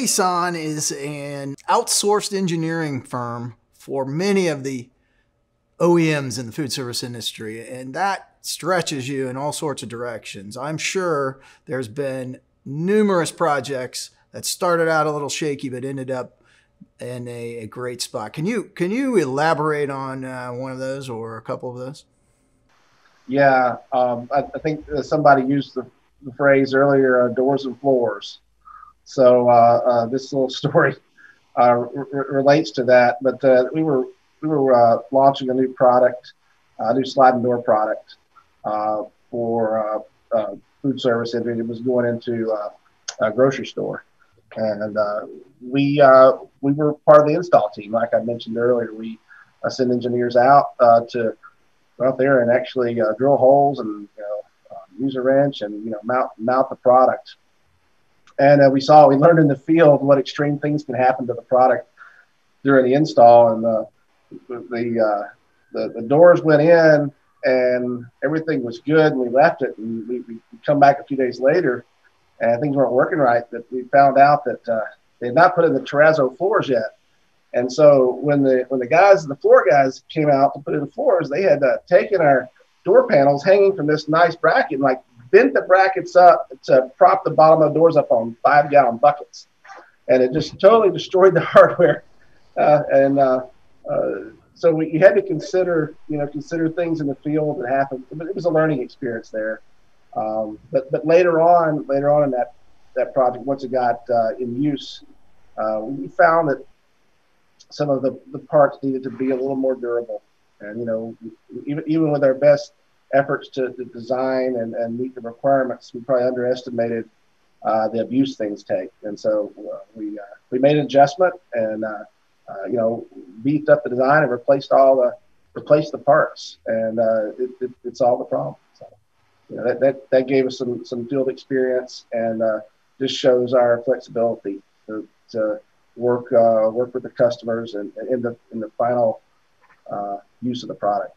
Kason is an outsourced engineering firm for many of the OEMs in the food service industry, and that stretches you in all sorts of directions. I'm sure there's been numerous projects that started out a little shaky but ended up in a great spot. Can you elaborate on one of those or a couple of those? Yeah, I think somebody used the phrase earlier, doors and floors. So this little story relates to that. But we were launching a new product, a new sliding door product for food service. It was going into a grocery store, and we were part of the install team. Like I mentioned earlier, we send engineers out to go out there and actually drill holes and use a wrench and mount the product. And we learned in the field what extreme things can happen to the product during the install. And the doors went in and everything was good, and we left it. And we come back a few days later, and things weren't working right. That we found out that they had not put in the terrazzo floors yet. And so when the floor guys came out to put in the floors, they had taken our door panels hanging from this nice bracket and like bent the brackets up to prop the bottom of the doors up on 5-gallon buckets, and it just totally destroyed the hardware. So we had to consider things in the field that happened. But it was a learning experience there. But later on in that project, once it got in use, we found that some of the parts needed to be a little more durable. And even with our best efforts to design and meet the requirements, we probably underestimated the abuse things take. And so we made an adjustment and beefed up the design and replaced the parts, and it solved the problem. So that gave us some field experience, and just shows our flexibility to work with the customers and in the final use of the product.